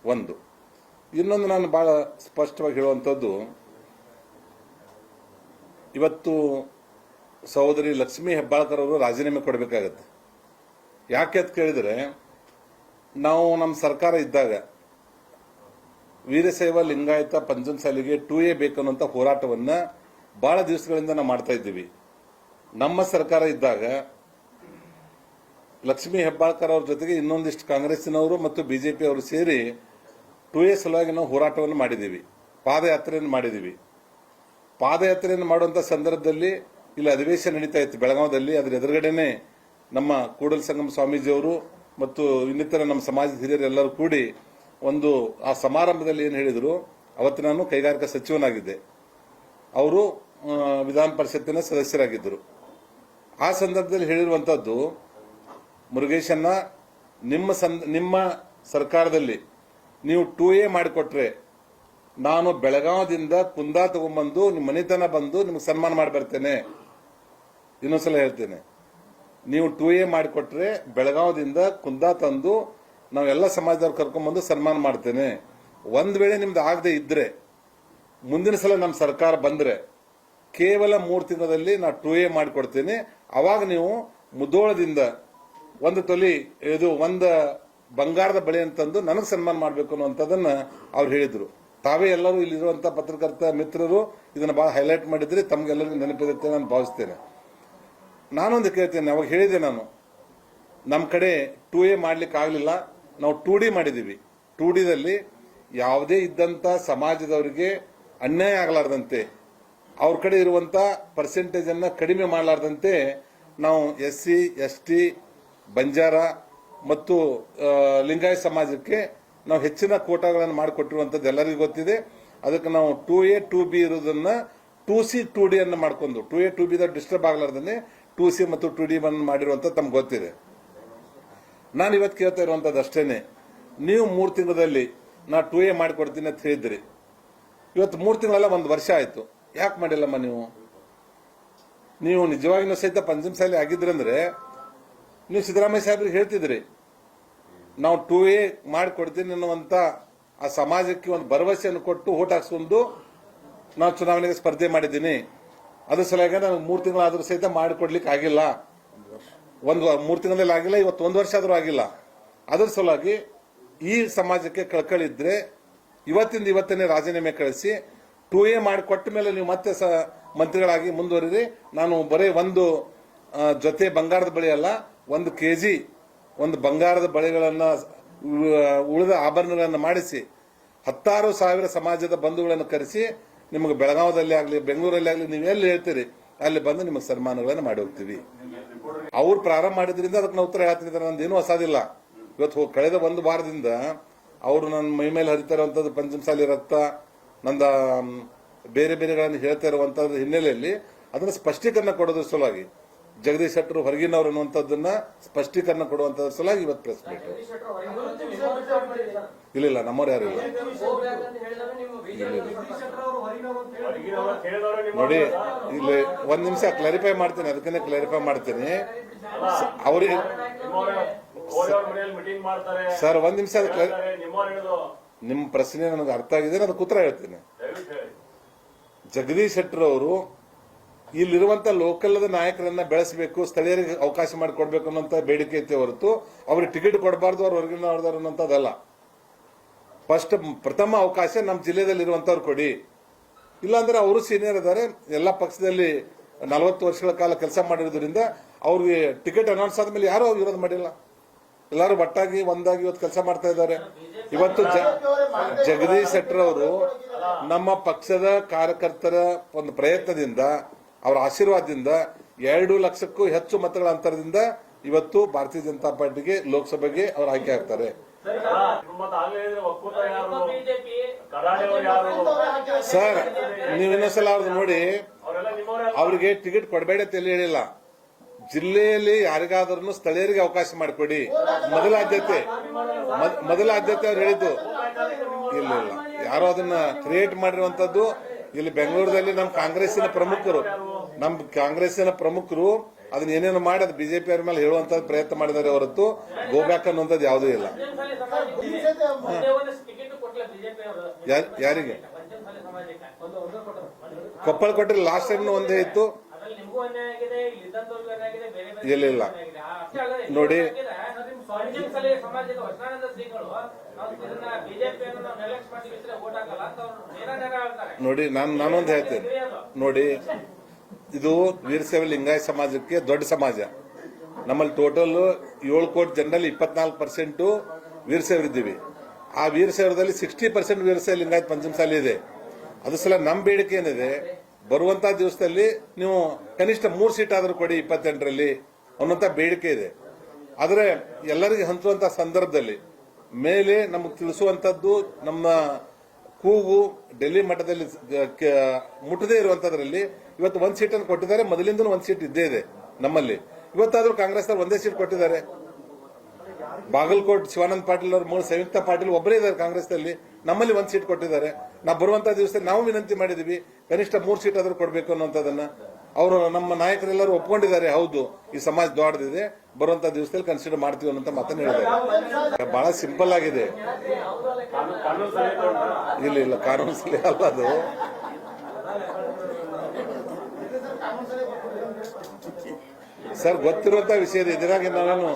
B: ಒಂದು. ಇನ್ನೊಂದು ನಾನು ಬಹಳ ಸ್ಪಷ್ಟವಾಗಿ ಹೇಳುವಂಥದ್ದು, ಇವತ್ತು ಸಹೋದರಿ ಲಕ್ಷ್ಮೀ ಹೆಬ್ಬಾಳ್ಕರ್ ಅವರು ರಾಜೀನಾಮೆ ಕೊಡಬೇಕಾಗತ್ತೆ. ಯಾಕೆ ಅಂತ ಕೇಳಿದ್ರೆ, ನಾವು ನಮ್ಮ ಸರ್ಕಾರ ಇದ್ದಾಗ ವೀರಶೈವ ಲಿಂಗಾಯತ ಪಂಚಮಸಾಲಿಗೆ 2A ಬೇಕನ್ನುವಂತ ಹೋರಾಟವನ್ನ ಬಹಳ ದಿವಸಗಳಿಂದ ನಾವು ಮಾಡ್ತಾ ಇದ್ದೀವಿ. ನಮ್ಮ ಸರ್ಕಾರ ಇದ್ದಾಗ ಲಕ್ಷ್ಮೀ ಹೆಬ್ಬಾಳ್ಕರ್ ಅವ್ರ ಜೊತೆಗೆ ಇನ್ನೊಂದಿಷ್ಟು ಕಾಂಗ್ರೆಸ್ಸಿನವರು ಮತ್ತು ಬಿಜೆಪಿ ಅವರು ಸೇರಿ 2A ಸಲುವಾಗಿ ನಾವು ಹೋರಾಟವನ್ನು ಮಾಡಿದ್ದೀವಿ, ಪಾದಯಾತ್ರೆಯನ್ನು ಮಾಡಿದ್ದೀವಿ. ಪಾದಯಾತ್ರೆಯನ್ನು ಮಾಡುವಂತ ಸಂದರ್ಭದಲ್ಲಿ ಇಲ್ಲಿ ಅಧಿವೇಶನ ನಡೀತಾ ಇತ್ತು ಬೆಳಗಾವದಲ್ಲಿ. ಅದರ ಎದುರುಗಡೆನೆ ನಮ್ಮ ಕೂಡಲ ಸಂಗಮ ಸ್ವಾಮೀಜಿಯವರು ಮತ್ತು ಇನ್ನಿತರ ನಮ್ಮ ಸಮಾಜದ ಹಿರಿಯರೆಲ್ಲರೂ ಕೂಡಿ ಒಂದು ಆ ಸಮಾರಂಭದಲ್ಲಿ ಏನು ಹೇಳಿದ್ರು, ಅವತ್ತು ನಾನು ಕೈಗಾರಿಕಾ ಸಚಿವನಾಗಿದ್ದೆ, ಅವರು ವಿಧಾನ ಪರಿಷತ್ತಿನ ಸದಸ್ಯರಾಗಿದ್ದರು. ಆ ಸಂದರ್ಭದಲ್ಲಿ ಹೇಳಿರುವಂತದ್ದು, ಮುರುಗೇಶನ್ನ ನಿಮ್ಮ ಸರ್ಕಾರದಲ್ಲಿ ನೀವು 2A ಮಾಡಿಕೊಟ್ರೆ ನಾನು ಬೆಳಗಾವದಿಂದ ಕುಂದಾ ತಗೊಂಡ್ಬಂದು ನಿಮ್ಮ ಮನೆತನ ಬಂದು ನಿಮ್ಗೆ ಸನ್ಮಾನ ಮಾಡಿ ಬರ್ತೇನೆ. ಇನ್ನೊಂದ್ಸಲ ಹೇಳ್ತೇನೆ, ನೀವು 2A ಮಾಡಿಕೊಟ್ರೆ ಬೆಳಗಾವದಿಂದ ಕುಂದಾ ತಂದು ನಾವೆಲ್ಲ ಸಮಾಜದವ್ರು ಕರ್ಕೊಂಡ್ಬಂದು ಸನ್ಮಾನ ಮಾಡ್ತೇನೆ. ಒಂದ್ ವೇಳೆ ನಿಮ್ದು ಆಗದೆ ಇದ್ರೆ ಮುಂದಿನ ಸಲ ನಮ್ಮ ಸರ್ಕಾರ ಬಂದ್ರೆ ಕೇವಲ 3 ತಿಂಗಳಲ್ಲಿ ನಾ 2A ಮಾಡಿಕೊಡ್ತೇನೆ. ಅವಾಗ ನೀವು ಮುದೋಳದಿಂದ ಒಂದು ತೊಲಿ ಒಂದು ಬಂಗಾರದ ಬಳೆ ಅಂತಂದು ನನಗೆ ಸನ್ಮಾನ ಮಾಡಬೇಕು ಅನ್ನುವಂಥದ್ದನ್ನ ಅವ್ರು ಹೇಳಿದ್ರು. ತಾವೇ ಎಲ್ಲರೂ ಇಲ್ಲಿರುವಂಥ ಪತ್ರಕರ್ತ ಮಿತ್ರರು ಇದನ್ನು ಭಾಳ ಹೈಲೈಟ್ ಮಾಡಿದ್ರೆ ತಮಗೆಲ್ಲರಿಗೂ ನೆನಪಿರುತ್ತೆ ನಾನು ಭಾವಿಸ್ತೇನೆ. ನಾನೊಂದು ಕೇಳ್ತೇನೆ, ಅವಾಗ ಹೇಳಿದೆ ನಾನು, ನಮ್ಮ ಕಡೆ 2A ಮಾಡ್ಲಿಕ್ಕೆ ಆಗಲಿಲ್ಲ, ನಾವು 2D ಮಾಡಿದ್ದೀವಿ. 2Dದಲ್ಲಿ ಯಾವುದೇ ಇದ್ದಂಥ ಸಮಾಜದವರಿಗೆ ಅನ್ಯಾಯ ಆಗಲಾರ್ದಂತೆ, ಅವ್ರ ಕಡೆ ಇರುವಂಥ ಪರ್ಸೆಂಟೇಜನ್ನು ಕಡಿಮೆ ಮಾಡಲಾರ್ದಂತೆ ನಾವು SC ST ಬಂಜಾರ ಮತ್ತು ಲಿಂಗಾಯತ ಸಮಾಜಕ್ಕೆ ನಾವು ಹೆಚ್ಚಿನ ಕೋಟಾಗಳನ್ನು ಮಾಡಿಕೊಟ್ಟಿರುವಂಥದ್ದು ಎಲ್ಲರಿಗೂ ಗೊತ್ತಿದೆ. ಅದಕ್ಕೆ ನಾವು 2A 2B ಇರೋದನ್ನ 2C 2D ಅನ್ನು ಮಾಡ್ಕೊಂಡು 2A 2B ಡಿಸ್ಟರ್ಬ್ ಆಗಲಾರ್ದೇ 2C ಮತ್ತು 2D ಮಾಡಿರುವಂಥದ್ದು ತಮ್ಗೆ ಗೊತ್ತಿದೆ. ನಾನು ಇವತ್ತು ಕೇಳ್ತಾ ಇರುವಂಥದ್ದು ಅಷ್ಟೇನೆ, ನೀವು 3 ತಿಂಗಳಲ್ಲಿ ನಾ 2A ಮಾಡಿಕೊಡ್ತೀನಿ ಅಂತ ಹೇಳಿದ್ರಿ. ಇವತ್ತು 3 ತಿಂಗಳೆಲ್ಲ 1 ವರ್ಷ ಆಯಿತು, ಯಾಕೆ ಮಾಡಿಲ್ಲಮ್ಮ ನೀವು ನಿಜವಾಗಿನೂ ಸಹಿತ ಪಂಚಮಸಾಲಿ ಆಗಿದ್ರಂದ್ರೆ ನೀವು ಸಿದ್ದರಾಮಯ್ಯ ಸಾಹೇಬ್ರಿಗೆ ಹೇಳ್ತಿದ್ರಿ, ನಾವು 2A ಮಾಡಿಕೊಡ್ತೀನಿ ಅನ್ನುವಂಥ ಆ ಸಮಾಜಕ್ಕೆ ಒಂದು ಭರವಸೆಯನ್ನು ಕೊಟ್ಟು ಓಟ್ ಹಾಕ್ಸ್ಕೊಂಡು ನಾವು ಚುನಾವಣೆಗೆ ಸ್ಪರ್ಧೆ ಮಾಡಿದ್ದೀನಿ. ಅದ್ರ ಸಲುವಾಗಿ ನನಗೆ 3 ತಿಂಗಳಾದರೂ ಸಹಿತ ಮಾಡಿಕೊಡ್ಲಿಕ್ಕೆ ಆಗಿಲ್ಲ. 3 ತಿಂಗಳಲ್ಲಿ ಆಗಿಲ್ಲ, ಇವತ್ತು 1 ವರ್ಷ ಆದರೂ ಆಗಿಲ್ಲ. ಅದ್ರ ಸಲುವಾಗಿ ಈ ಸಮಾಜಕ್ಕೆ ಕಳ್ಕಳಿದ್ರೆ ಇವತ್ತನೇ ರಾಜೀನಾಮೆ ಕಳಿಸಿ 2A ಮಾಡಿಕೊಟ್ಟ ಮೇಲೆ ನೀವು ಮತ್ತೆ ಮಂತ್ರಿಗಳಾಗಿ ಮುಂದುವರಿರಿ. ನಾನು ಬರೀ ಒಂದು ಜೊತೆ ಬಂಗಾರದ ಬಳೆ ಅಲ್ಲ, 1 kg ಒಂದು ಬಂಗಾರದ ಬಳೆಗಳನ್ನು ಉಳಿದ ಆಭರಣಗಳನ್ನು ಮಾಡಿಸಿ 16,000 ಸಮಾಜದ ಬಂಧುಗಳನ್ನು ಕರೆಸಿ ನಿಮಗೆ ಬೆಳಗಾವದಲ್ಲಿ ಆಗಲಿ ಬೆಂಗಳೂರಲ್ಲಿ ಆಗಲಿ ನೀವು ಎಲ್ಲಿ ಹೇಳ್ತೀರಿ ಅಲ್ಲಿ ಬಂದು ನಿಮಗೆ ಸನ್ಮಾನಗಳನ್ನು ಮಾಡಿ ಹೋಗ್ತೀವಿ. ಅವ್ರು ಪ್ರಾರಂಭ ಮಾಡಿದ್ರಿಂದ ಅದಕ್ಕೆ ನಾವು ಉತ್ತರ ಹೇಳ್ತಿದ್ದಾರೆ. ನಂದೇನು ಹೊಸದಿಲ್ಲ. ಇವತ್ತು ಕಳೆದ 1 ವಾರದಿಂದ ಅವರು ನನ್ನ ಮೈ ಮೇಲೆ ಹರಿತಾ ಇರುವಂಥದ್ದು ಪಂಚಮಸಾಲಿ ರಕ್ತ, ನಂದ ಬೇರೆ ಬೇರೆಗಳನ್ನು ಹೇಳ್ತಾ ಇರುವಂಥದ್ದು ಹಿನ್ನೆಲೆಯಲ್ಲಿ ಅದನ್ನು ಸ್ಪಷ್ಟೀಕರಣ ಕೊಡೋದ್ರ ಸಲುವಾಗಿ ಜಗದೀಶ್ ಶೆಟ್ಟರು ಹೊರಗಿನವರು ಅನ್ನುವಂಥದ್ದನ್ನ ಸ್ಪಷ್ಟೀಕರಣ ಕೊಡುವಂಥದ್ರ ಸಲುವಾಗಿ ಇವತ್ತು ಪ್ರೆಸ್ ಮೀಟ್. ಇಲ್ಲ ನಮ್ಮವ್ರು ಯಾರು ಇಲ್ಲ. ನೋಡಿ, ಇಲ್ಲಿ 1 ನಿಮಿಷ ಕ್ಲಾರಿಫೈ ಮಾಡ್ತೀನಿ, ಅದಕ್ಕೇ ಕ್ಲಾರಿಫೈ ಮಾಡ್ತೀನಿ. ಅವ್ರಿಗೆ ಸರ್ 1 ನಿಮಿಷ ನಿಮ್ಮ ಪ್ರಶ್ನೆ ನನಗೆ ಅರ್ಥ ಆಗಿದೆ, ಅದಕ್ಕೆ ಉತ್ತರ ಹೇಳ್ತೀನಿ. ಜಗದೀಶ್ ಶೆಟ್ಟರ್ ಅವರು ಇಲ್ಲಿರುವಂತ ಲೋಕಲ್ದ ನಾಯಕರನ್ನ ಬೆಳೆಸಬೇಕು, ಸ್ಥಳೀಯರಿಗೆ ಅವಕಾಶ ಮಾಡಿಕೊಡ್ಬೇಕು ಅನ್ನೋಂಥ ಬೇಡಿಕೆ ಐತೆ ಹೊರತು ಅವ್ರಿಗೆ ಟಿಕೆಟ್ ಕೊಡಬಾರ್ದು, ಅವ್ರು ಹೊರಗಿನವ್ರದವ್ರು ಅನ್ನೋಂಥದ್ದಲ್ಲ. ಪ್ರಥಮ ಅವಕಾಶ ನಮ್ಮ ಜಿಲ್ಲೆಯಲ್ಲಿ ಇರುವಂತವ್ರು ಕೊಡಿ. ಇಲ್ಲಾಂದ್ರೆ ಅವರು ಸೀನಿಯರ್ ಇದ್ದಾರೆ, ಎಲ್ಲ ಪಕ್ಷದಲ್ಲಿ 40 ವರ್ಷಗಳ ಕಾಲ ಕೆಲಸ ಮಾಡಿರೋದ್ರಿಂದ ಅವ್ರಿಗೆ ಟಿಕೆಟ್ ಅನೌನ್ಸ್ ಆದ್ಮೇಲೆ ಯಾರು ವಿರೋಧ ಮಾಡಿಲ್ಲ. ಎಲ್ಲರೂ ಒಟ್ಟಾಗಿ ಒಂದಾಗಿ ಇವತ್ತು ಕೆಲಸ ಮಾಡ್ತಾ ಇದ್ದಾರೆ. ಇವತ್ತು ಜಗದೀಶ್ ಶೆಟ್ಟರ್ ಅವರು ನಮ್ಮ ಪಕ್ಷದ ಕಾರ್ಯಕರ್ತರ ಒಂದು ಪ್ರಯತ್ನದಿಂದ, ಅವರ ಆಶೀರ್ವಾದದಿಂದ 2 ಲಕ್ಷಕ್ಕೂ ಹೆಚ್ಚು ಮತಗಳ ಅಂತರದಿಂದ ಇವತ್ತು ಭಾರತೀಯ ಜನತಾ ಪಾರ್ಟಿಗೆ ಲೋಕಸಭೆಗೆ ಅವರು ಆಯ್ಕೆ ಆಗ್ತಾರೆ. ಸರ್, ನೀವು ಇನ್ನೊಂದ್ಸಲ ಅವ್ರದ್ದು ನೋಡಿ, ಅವ್ರಿಗೆ ಟಿಕೆಟ್ ಕೊಡಬೇಡ ಅಂತ ಎಲ್ಲಿ ಹೇಳಿಲ್ಲ. ಜಿಲ್ಲೆಯಲ್ಲಿ ಯಾರಿಗಾದ್ರೂ ಸ್ಥಳೀಯರಿಗೆ ಅವಕಾಶ ಮಾಡಿಕೊಡಿ, ಮೊದಲ ಆದ್ಯತೆ ಅವ್ರು ಹೇಳಿದ್ದು. ಇಲ್ಲ ಯಾರೋ ಅದನ್ನ ಕ್ರಿಯೇಟ್ ಮಾಡಿರುವಂತದ್ದು. ಇಲ್ಲಿ ಬೆಂಗಳೂರಲ್ಲಿ ನಮ್ಮ ಕಾಂಗ್ರೆಸ್ಸಿನ ಪ್ರಮುಖರು ಅದನ್ನ ಏನೇನು ಮಾಡಿ ಅದು ಬಿಜೆಪಿ ಅವ್ರ ಮೇಲೆ ಹೇಳುವಂತ ಪ್ರಯತ್ನ ಮಾಡಿದ್ದಾರೆ ಹೊರತು ಗೋಬ್ಯಾಕ್ ಅನ್ನುವಂಥದ್ದು ಯಾವುದೂ ಇಲ್ಲ. ಯಾರಿಗೆ ಕೊಪ್ಪಳ ಕೊಟ್ಟರೆ ಲಾಸ್ಟ್ ಟೈಮ್ ಒಂದೇ ಇತ್ತು. ಇಲ್ಲ ನೋಡಿ, ನಾನೊಂದು ಹೇಳ್ತೇನೆ ನೋಡಿ, ಇದು ವೀರಶೈವ ಲಿಂಗಾಯತ ಸಮಾಜಕ್ಕೆ ದೊಡ್ಡ ಸಮಾಜ. ನಮ್ಮಲ್ಲಿ ಟೋಟಲ್ 7 ಕೋಟಿ ಜನರಲ್ಲಿ 24% ವೀರಶೈವರಿದ್ದೀವಿ. ಆ ವೀರಶೈವರದಲ್ಲಿ 60% ವೀರಶೈವ ಲಿಂಗಾಯತ ಪಂಚಮಸಾಲಿ ಇದೆ. ಅದು ಸಲ ನಮ್ಮ ಬೇಡಿಕೆ ಏನಿದೆ, ಬರುವಂತ ದಿವಸದಲ್ಲಿ ನೀವು ಕನಿಷ್ಠ 3 ಸೀಟ್ ಆದರೂ ಕೊಡಿ 28ರಲ್ಲಿ ಅನ್ನುವಂತ ಬೇಡಿಕೆ ಇದೆ. ಆದರೆ ಎಲ್ಲರಿಗೆ ಹಂಚುವಂತ ಸಂದರ್ಭದಲ್ಲಿ ಮೇಲೆ ನಮಗೆ ತಿಳಿಸುವಂತದ್ದು, ನಮ್ಮ ಕೂಗು ಡೆಲ್ಲಿ ಮಟ್ಟದಲ್ಲಿ ಮುಟ್ಟದೇ ಇರುವಂತದ್ರಲ್ಲಿ ಇವತ್ತು 1 ಸೀಟನ್ನು ಕೊಟ್ಟಿದ್ದಾರೆ. ಮೊದಲಿಂದಲೂ 1 ಸೀಟ್ ಇದ್ದೇ ಇದೆ ನಮ್ಮಲ್ಲಿ. ಇವತ್ತಾದ್ರೂ ಕಾಂಗ್ರೆಸ್ ಒಂದೇ ಸೀಟ್ ಕೊಟ್ಟಿದ್ದಾರೆ. ಬಾಗಲಕೋಟ್ ಶಿವಾನಂದ ಪಾಟೀಲ್ ಅವರು, ಸಂಯುಕ್ತ ಪಾಟೀಲ್ ಒಬ್ಬರೇ ಇದ್ದಾರೆ ಕಾಂಗ್ರೆಸ್ನಲ್ಲಿ. ನಮ್ಮಲ್ಲಿ 1 ಸೀಟ್ ಕೊಟ್ಟಿದ್ದಾರೆ. ನಾವು ಬರುವಂತ ದಿವಸದಲ್ಲಿ ನಾವು ವಿನಂತಿ ಮಾಡಿದ್ವಿ, ಕನಿಷ್ಠ 3 ಸೀಟ್ ಆದ್ರೂ ಕೊಡಬೇಕು ಅನ್ನುವಂಥದ್ದನ್ನ ಅವರು ನಮ್ಮ ನಾಯಕರೆಲ್ಲರೂ ಒಪ್ಕೊಂಡಿದ್ದಾರೆ. ಹೌದು, ಈ ಸಮಾಜ ದೊಡ್ಡದಿದೆ, ಬರುವಂತ ದಿವಸದಲ್ಲಿ ಕನ್ಸಿಡರ್ ಮಾಡ್ತೀವಿ ಅನ್ನೋ ಮಾತನ್ನು ಹೇಳಿದ್ದಾರೆ. ಬಹಳ ಸಿಂಪಲ್ ಆಗಿದೆ. ಇಲ್ಲ ಕಾನೂನು ಸಲಹೆ ಅಲ್ಲ ಅದು. ಸರ್, ಗೊತ್ತಿರುವಂತ ವಿಷಯ ಇದೆ. ಇದ್ರಾಗ ನಾನು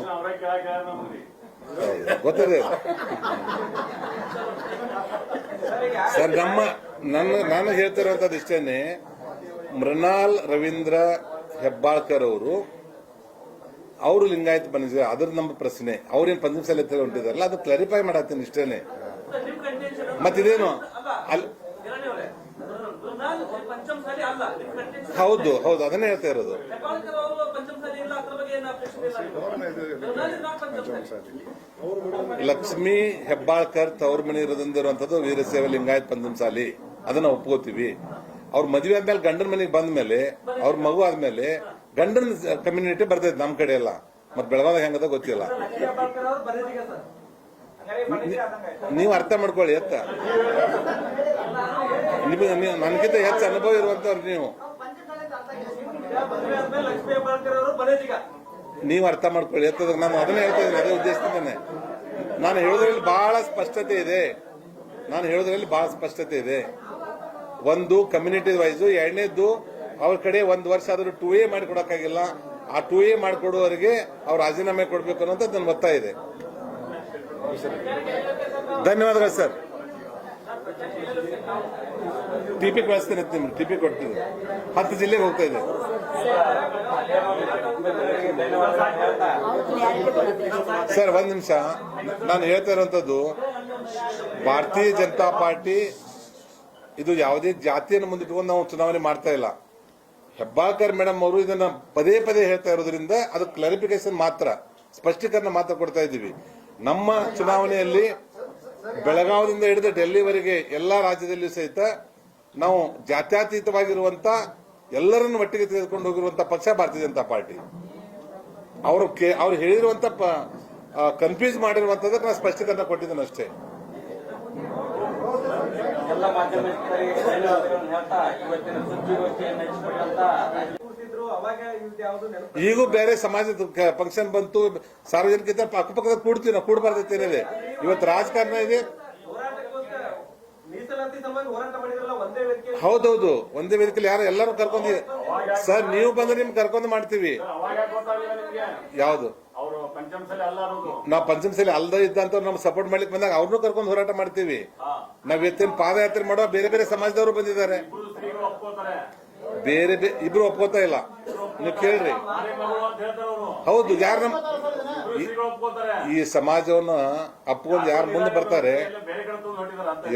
B: ಗೊತ್ತಿದೆ. ಸರ್ ನಾನು ಹೇಳ್ತಿರೋಂಥದ್ದು ಇಷ್ಟೇನೆ, ಮೃಣಾಲ್ ರವೀಂದ್ರ ಹೆಬ್ಬಾಳ್ಕರ್ ಅವರು ಲಿಂಗಾಯತ್ ಬಂದಿದ್ದಾರೆ, ಅದ್ರ ನಮ್ಮ ಪ್ರಶ್ನೆ. ಅವ್ರೇನು ಪಂಚಮಸಾಲಿ ಹತ್ರ ಹೊಂಟಿದಾರಲ್ಲ, ಅದು ಕ್ಲಾರಿಫೈ ಮಾಡತ್ತೀನಿ ಇಷ್ಟೇನೆ. ಮತ್ತಿದೇನು ಹೌದು ಅದನ್ನೇ ಹೇಳ್ತಾ ಇರೋದು. ಲಕ್ಷ್ಮೀ ಹೆಬ್ಬಾಳ್ಕರ್ ತವ್ರ ಮನೆ ಇರೋದಂದಿರುವಂತದ್ದು ವೀರಶೈವ ಲಿಂಗಾಯತ್ ಪಂಚಮಸಾಲಿ, ಅದನ್ನ ಒಪ್ಕೋತೀವಿ. ಅವ್ರ ಮದುವೆ ಆದ್ಮೇಲೆ ಗಂಡನ ಮನೆಗೆ ಬಂದ ಮೇಲೆ, ಅವ್ರ ಮಗು ಆದ್ಮೇಲೆ ಗಂಡನ ಕಮ್ಯುನಿಟಿ ಬರ್ತೈತೆ ನಮ್ ಕಡೆ ಎಲ್ಲ. ಮತ್ ಬೆಳಗಾವಿ ಹೆಂಗದ ಗೊತ್ತಿಲ್ಲ. ನೀವು ಅರ್ಥ ಮಾಡ್ಕೊಳ್ಳಿ. ನನ್ಗಿಂತ ಹೆಚ್ಚು ಅನುಭವ ಇರುವಂತವ್ರು ನೀವು ಅರ್ಥ ಮಾಡ್ಕೊಳ್ಳಿ. ನಾನು ಅದನ್ನೇ ಹೇಳ್ತಾ ಇದ್ದೀನಿ, ಅದೇ ಉದ್ದೇಶದಿಂದಾನೆ ನಾನು ಹೇಳೋದ್ರಲ್ಲಿ ಬಹಳ ಸ್ಪಷ್ಟತೆ ಇದೆ. ಒಂದು ಕಮ್ಯುನಿಟಿ ವೈಸು, ಎರಡನೇದ್ದು ಅವ್ರ ಕಡೆ ಒಂದು ವರ್ಷ ಆದ್ರೂ 2A ಮಾಡಿಕೊಡಕ್ಕಾಗಿಲ್ಲ. ಆ 2A ಮಾಡಿಕೊಡುವವರಿಗೆ ಅವ್ರು ರಾಜೀನಾಮೆ ಕೊಡ್ಬೇಕು ಅನ್ನೋಂಥದ್ದು ನನ್ನ ಒತ್ತಾಯ ಇದೆ. ಧನ್ಯವಾದಗಳು ಸರ್. ಟಿಪಿ ಕಳಿಸ್ತೇನೆ, ಟಿಪಿ ಕೊಡ್ತೀನಿ. 10 ಜಿಲ್ಲೆಗೆ ಹೋಗ್ತಾ ಇದೆ. ಸರ್ ಒಂದ್ ನಿಮಿಷ, ನಾನು ಹೇಳ್ತಾ ಇರುವಂತದ್ದು, ಭಾರತೀಯ ಜನತಾ ಪಾರ್ಟಿ ಇದು ಯಾವುದೇ ಜಾತಿಯನ್ನು ಮುಂದಿಟ್ಕೊಂಡು ನಾವು ಚುನಾವಣೆ ಮಾಡ್ತಾ ಇಲ್ಲ. ಹೆಬ್ಬಾಳ್ಕರ್ ಮೇಡಮ್ ಅವರು ಇದನ್ನ ಪದೇ ಹೇಳ್ತಾ ಇರೋದ್ರಿಂದ ಅದು ಕ್ಲಾರಿಫಿಕೇಶನ್ ಮಾತ್ರ, ಸ್ಪಷ್ಟೀಕರಣ ಮಾತ್ರ ಕೊಡ್ತಾ ಇದ್ದೀವಿ. ನಮ್ಮ ಚುನಾವಣೆಯಲ್ಲಿ ಬೆಳಗಾವಿಯಿಂದ ಹಿಡಿದು ಡೆಲ್ಲಿವರೆಗೆ ಎಲ್ಲಾ ರಾಜ್ಯದಲ್ಲಿಯೂ ಸಹಿತ ನಾವು ಜಾತ್ಯತೀತವಾಗಿರುವಂತ ಎಲ್ಲರನ್ನು ಒಟ್ಟಿಗೆ ತೆಗೆದುಕೊಂಡು ಹೋಗಿರುವಂತ ಪಕ್ಷ ಭಾರತೀಯ ಜನತಾ ಪಾರ್ಟಿ. ಅವ್ರು ಹೇಳಿರುವಂತ ಕನ್ಫ್ಯೂಸ್ ಮಾಡಿರುವಂತದಕ್ಕೆ ನಾನು ಸ್ಪಷ್ಟೀಕರಣ ಕೊಟ್ಟಿದ್ದೇನೆ ಅಷ್ಟೇ. ಈಗೂ ಬೇರೆ ಸಮಾಜದ ಫಂಕ್ಷನ್ ಬಂತು, ಸಾರ್ವಜನಿಕ ಅಕ್ಕಪಕ್ಕದ ಕೂಡಬಾರ್ದೇನಿದೆ. ಇವತ್ತು ರಾಜಕಾರಣ ಇದೆ. ಹೌದೌದು, ಒಂದೇ ವೇದಿಕೆಯಲ್ಲಿ ಎಲ್ಲರೂ ಕರ್ಕೊಂಡು ಸರ್, ನೀವು ಬಂದ್ರೆ ನಿಮ್ಗೆ ಕರ್ಕೊಂಡು ಮಾಡ್ತೀವಿ. ಯಾವ್ದು ನಾವು ಪಂಚಮಸಾಲಿ ಅಲ್ದ ಇದ್ದಂತ ನಮ್ಗೆ ಸಪೋರ್ಟ್ ಮಾಡ್ಲಿಕ್ಕೆ ಬಂದಾಗ ಅವ್ರನ್ನೂ ಕರ್ಕೊಂಡು ಹೋರಾಟ ಮಾಡ್ತೀವಿ. ನಾವ್ ಎತ್ತಿನ ಪಾದಯಾತ್ರೆ ಮಾಡೋ ಬೇರೆ ಸಮಾಜದವರು ಬಂದಿದ್ದಾರೆ. ಇಬ್ರು ಒಪ್ಕೋತಾ ಇಲ್ಲ, ನೀವು ಕೇಳ್ರಿ. ಹೌದು, ಯಾರು ಈ ಸಮಾಜವನ್ನ ಅಪ್ಕೊಂಡು ಯಾರು ಮುಂದೆ ಬರ್ತಾರೆ?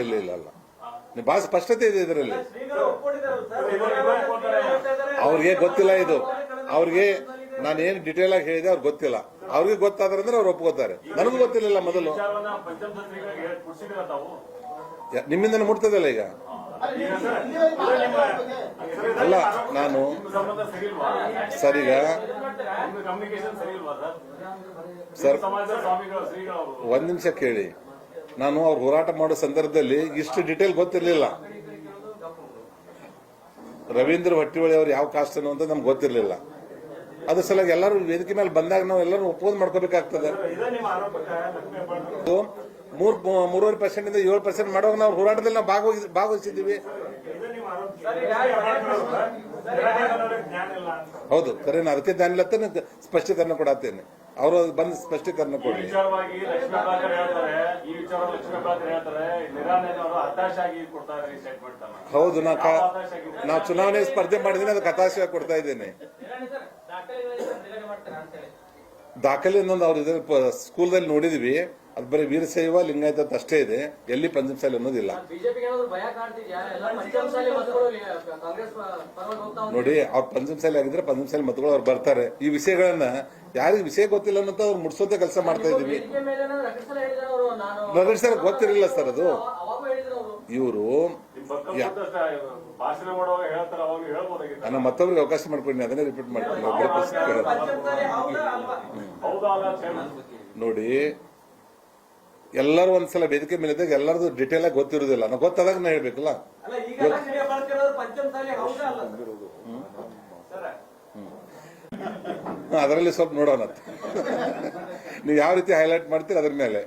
B: ಇಲ್ಲ ನೀವು ಬಹಳ ಸ್ಪಷ್ಟತೆ ಇದೆ ಇದರಲ್ಲಿ. ಅವ್ರಿಗೆ ಗೊತ್ತಿಲ್ಲ ಇದು. ಅವ್ರಿಗೆ ನಾನೇನು ಡಿಟೇಲ್ ಆಗಿ ಹೇಳಿದೆ ಅವ್ರಿಗೆ ಗೊತ್ತಿಲ್ಲ. ಅವ್ರಿಗೆ ಗೊತ್ತಾದ್ರೆ ಅಂದ್ರೆ ಅವ್ರು ಒಪ್ಕೋತಾರೆ. ನನಗೂ ಗೊತ್ತಿರಲಿಲ್ಲ ಮೊದಲು. ನಿಮ್ಮಿಂದ ಮುಟ್ತದಲ್ಲ ಈಗ. ಅಲ್ಲ, ನಾನು ಸರ್ ಈಗ ಸರ್ ಒಂದ್ ನಿಮಿಷ ಕೇಳಿ. ನಾನು ಅವ್ರು ಹೋರಾಟ ಮಾಡೋ ಸಂದರ್ಭದಲ್ಲಿ ಇಷ್ಟು ಡಿಟೇಲ್ ಗೊತ್ತಿರಲಿಲ್ಲ. ರವೀಂದ್ರ ಹೊಟ್ಟಿಹೊಳಿ ಅವ್ರು ಯಾವ ಕಾಸ್ಟ್ ಅನ್ನೋ ಅಂತ ನಮ್ಗೆ ಗೊತ್ತಿರಲಿಲ್ಲ. ಅದ್ರ ಸಲುವಾಗಿ ಎಲ್ಲರೂ ವೇದಿಕೆ ಮೇಲೆ ಬಂದಾಗ ನಾವು ಎಲ್ಲರೂ ಒಪ್ಪೋದು ಮಾಡ್ಕೋಬೇಕಾಗ್ತದೆ. 3.5% ಇಂದ 7% ಮಾಡುವಾಗ ನಾವು ಹೋರಾಟದಲ್ಲಿ ನಾವು ಭಾಗವಹಿಸಿದ್ದೀವಿ. ಹೌದು, ಕರೆನ ಅದಕ್ಕೆ ಜ್ಞಾನ ಸ್ಪಷ್ಟೀಕರಣ ಕೊಡತ್ತೇನೆ. ಅವರು ಬಂದು ಸ್ಪಷ್ಟೀಕರಣ ಕೊಡಿ. ಹೌದು, ನಾವು ಚುನಾವಣೆ ಸ್ಪರ್ಧೆ ಮಾಡಿದ್ದೀನಿ, ಅದಕ್ಕೆ ಹತಾಶೆ ಕೊಡ್ತಾ ಇದ್ದೇನೆ. ದಾಖಲೆ ಅವ್ರು ಸ್ಕೂಲ್ದಲ್ಲಿ ನೋಡಿದ್ವಿ. ಅದು ಬರೀ ವೀರಶೈವ ಲಿಂಗಾಯತ ಅಷ್ಟೇ ಇದೆ, ಎಲ್ಲಿ ಪಂಚಮಸಾಲಿ ಅನ್ನೋದಿಲ್ಲ. ನೋಡಿ, ಅವ್ರು ಪಂಚಮಸಾಲಿ ಆಗಿದ್ರೆ ಪಂಚಮಸಾಲಿ ಮತಗಳು ಅವ್ರು ಬರ್ತಾರೆ. ಈ ವಿಷಯಗಳನ್ನ ಯಾರಿಗೆ ವಿಷಯ ಗೊತ್ತಿಲ್ಲ ಅನ್ನೋ ಅವ್ರು ಮುಡ್ಸೋದೇ ಕೆಲಸ ಮಾಡ್ತಾ ಇದೀವಿ. ಸರ್ ಗೊತ್ತಿರಲಿಲ್ಲ ಸರ್ ಅದು. ಇವರು ಮತ್ತೊಬ್ರಿಗೆ ಅವಕಾಶ ಮಾಡ್ಕೊಂಡು ಅದನ್ನೇ ರಿಪೀಟ್ ಮಾಡ್ತೀನಿ. ನೋಡಿ, ಎಲ್ಲರೂ ಒಂದ್ಸಲ ವೇದಿಕೆ ಮೇಲೆ ಇದ್ದಾಗ ಎಲ್ಲರದು ಡಿಟೇಲ್ ಆಗಿ ಗೊತ್ತಿರುವುದಿಲ್ಲ. ನಾವು ಗೊತ್ತಾದಾಗ ನಾ ಹೇಳ್ಬೇಕಲ್ಲ. ಅದರಲ್ಲಿ ಸ್ವಲ್ಪ ನೋಡೋಣ. ನೀವು ಯಾವ ರೀತಿ ಹೈಲೈಟ್ ಮಾಡ್ತೀರಿ ಅದ್ರ ಮೇಲೆ.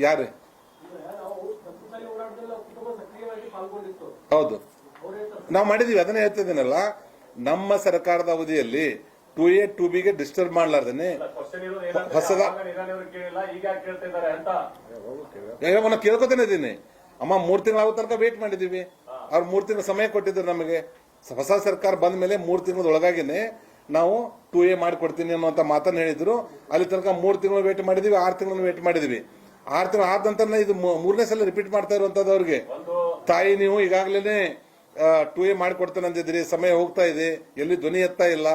B: ಯಾರು? ಹೌದು, ನಾವು ಮಾಡಿದೀವಿ. ಅದನ್ನೇ ಹೇಳ್ತಿದ್ದೀನಲ್ಲ, ನಮ್ಮ ಸರ್ಕಾರದ ಅವಧಿಯಲ್ಲಿ 2A 2Bಗೆ ಡಿಸ್ಟರ್ಬ್ ಮಾಡ್ಲಾರ್ದೇನೆ ಹೊಸದ ಅವನ್ನ ಕೇಳ್ಕೊತಾನೆ ಇದೀನಿ. ಅಮ್ಮ 3 ತಿಂಗಳು ಆಗೋ ತನಕ ವೇಟ್ ಮಾಡಿದೀವಿ. ಅವ್ರು 3 ತಿಂಗಳ ಸಮಯ ಕೊಟ್ಟಿದ್ರು ನಮಗೆ. ಹೊಸ ಸರ್ಕಾರ ಬಂದ ಮೇಲೆ 3 ತಿಂಗಳ ಒಳಗಾಗಿನೇ ನಾವು 2A ಮಾಡಿಕೊಡ್ತೀನಿ ಅನ್ನುವಂತ ಮಾತನ್ನ ಹೇಳಿದ್ರು. ಅಲ್ಲಿ ತನಕ 3 ತಿಂಗಳು ವೇಟ್ ಮಾಡಿದೀವಿ, 6 ತಿಂಗಳು ವೇಟ್ ಮಾಡಿದೀವಿ. 6 ತಿಂಗಳು ಆದ ನಂತರ ಇದು 3ನೇ ಸಲ ರಿಪೀಟ್ ಮಾಡ್ತಾ ಇರುವಂತದ್ದು ಅವ್ರಿಗೆ. ತಾಯಿ ನೀವು ಈಗಾಗಲೇ 2A ಮಾಡಿಕೊಡ್ತೇನೆ ಅಂದಿದ್ರಿ, ಸಮಯ ಹೋಗ್ತಾ ಇದೆ, ಎಲ್ಲಿ ಧ್ವನಿ ಎತ್ತಾ ಇಲ್ಲ.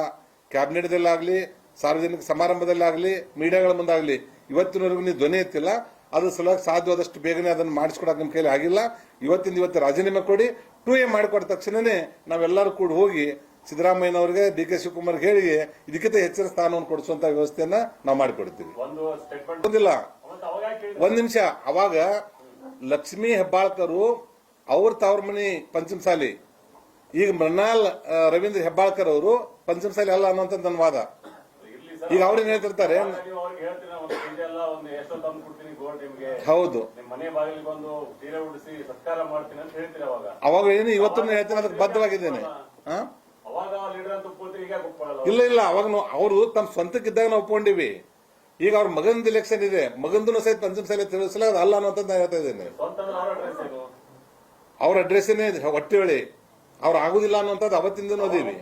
B: ಕ್ಯಾಬಿನೆಟ್ದಲ್ಲಾಗ್ಲಿ, ಸಾರ್ವಜನಿಕ ಸಮಾರಂಭದಲ್ಲಾಗ್ಲಿ, ಮೀಡಿಯಾಗಳ ಮುಂದಾಗ್ಲಿ ಇವತ್ತಿನವರೆಗೂ ನೀವು ಧ್ವನಿ ಎತ್ತಿಲ್ಲ. ಅದ್ರ ಸಲುವಾಗಿ ಸಾಧ್ಯವಾದಷ್ಟು ಬೇಗನೆ ಅದನ್ನು ಮಾಡಿಸ್ಕೊಡಕ್ಕೆ ನಿಮ್ಮ ಕೈಲಿ ಆಗಿಲ್ಲ. ಇವತ್ತು ರಾಜೀನಾಮೆ ಕೊಡಿ, 2A ಮಾಡಿಕೊಟ್ಟ ತಕ್ಷಣನೇ ನಾವೆಲ್ಲರೂ ಕೂಡ ಹೋಗಿ ಸಿದ್ದರಾಮಯ್ಯನವ್ರಿಗೆ, DK ಶಿವಕುಮಾರ್ಗೆ ಹೇಳಿ ಇದಕ್ಕಿಂತ ಹೆಚ್ಚಿನ ಸ್ಥಾನವನ್ನು ಕೊಡಿಸುವಂತ ವ್ಯವಸ್ಥೆಯನ್ನ ನಾವು ಮಾಡಿಕೊಡ್ತೀವಿ. ಒಂದ್ ನಿಮಿಷ. ಅವಾಗ ಲಕ್ಷ್ಮೀ ಹೆಬ್ಬಾಳ್ಕರು ಅವ್ರ ತವ್ರ ಮನಿ ಪಂಚಮಸಾಲಿ, ಈಗ ಮೃಣಾಲ್ ರವೀಂದ್ರ ಹೆಬ್ಬಾಳ್ಕರ್ ಅವರು ಪಂಚಮಸಾಲಿ ಅಲ್ಲ ಅನ್ನೋಂತ ನನ್ನ ವಾದ. ಈಗ ಅವ್ರೇನ್ ಹೇಳ್ತಿರ್ತಾರೆ, ಹೌದು ಅವಾಗ ಏನು ಇವತ್ತು ಹೇಳ್ತೀನಿ, ಅದಕ್ಕೆ ಬದ್ಧವಾಗಿದ್ದೇನೆ. ಇಲ್ಲ ಅವಾಗ ಅವರು ತಮ್ಮ ಸ್ವಂತಕ್ಕಿದ್ದಾಗ ನಾವು ಒಪ್ಕೊಂಡಿವಿ. ಈಗ ಅವ್ರ ಮಗಂದು ಎಲೆಕ್ಷನ್ ಇದೆ, ಮಗಂದು ಸಹಿತ ಪಂಚಮಸಾಲಿ ತಿಳಿಸಲ ಅದು ಅಲ್ಲ ಅನ್ನೋಂತ ನಾನು ಹೇಳ್ತಾ ಇದ್ದೇನೆ. ಅವ್ರ ಅಡ್ರೆಸ್ನೇ ಹೊಟ್ಟೆ ಹೇಳಿ ಅವ್ರು ಆಗುದಿಲ್ಲ ಅನ್ನೋಂಥದ್ದು ಅವತ್ತಿಂದ ಓದೀವಿ.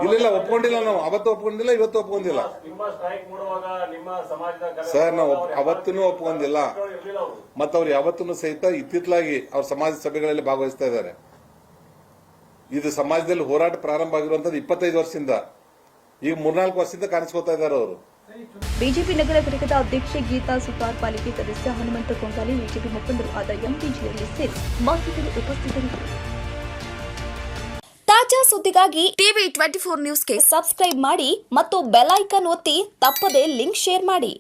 B: ಇಲ್ಲ ಒಪ್ಕೊಂಡಿಲ್ಲ, ನಾವು ಅವತ್ತು ಒಪ್ಕೊಂಡಿಲ್ಲ, ಇವತ್ತು ಒಪ್ಕೊಂಡಿಲ್ಲ ಸರ್. ನಾವು ಅವತ್ತೂ ಒಪ್ಕೊಂಡಿಲ್ಲ. ಮತ್ತ ಅವ್ರು ಯಾವತ್ತೂ ಸಹಿತ ಇತ್ತಿತ್ತಲಾಗಿ ಅವ್ರ ಸಮಾಜ ಸಭೆಗಳಲ್ಲಿ ಭಾಗವಹಿಸ್ತಾ ಇದ್ದಾರೆ. ಇದು ಸಮಾಜದಲ್ಲಿ ಹೋರಾಟ ಪ್ರಾರಂಭ ಆಗಿರುವಂತದ್ದು 25 ವರ್ಷದಿಂದ, ಈಗ 3-4 ವರ್ಷದಿಂದ ಕಾಣಿಸ್ಕೊತಾ ಇದ್ದಾರೆ ಅವರು.
A: ಬಿಜೆಪಿ ನಗರ ಘಟಕದ ಅಧ್ಯಕ್ಷೆ ಗೀತಾ ಸುತಾರ್, ಪಾಲಿಕೆ ಸದಸ್ಯ ಹನುಮಂತ ಕೊಂಗಾಲಿ, ಬಿಜೆಪಿ ಮುಖಂಡರು ಆದ ಎಂಪಿಜಿಯಲ್ಲಿ ಸೇರಿ ಮಾಹಿತಿಗಳು ಉಪಸ್ಥಿತರಿದ್ದರು. ತಾಜಾ ಸುದ್ದಿಗಾಗಿ ಟಿವಿ 24 ನ್ಯೂಸ್ಗೆ ಸಬ್ಸ್ಕ್ರೈಬ್ ಮಾಡಿ ಮತ್ತು ಬೆಲ್ ಐಕಾನ್ ಒತ್ತಿ ತಪ್ಪದೇ ಲಿಂಕ್ ಶೇರ್ ಮಾಡಿ.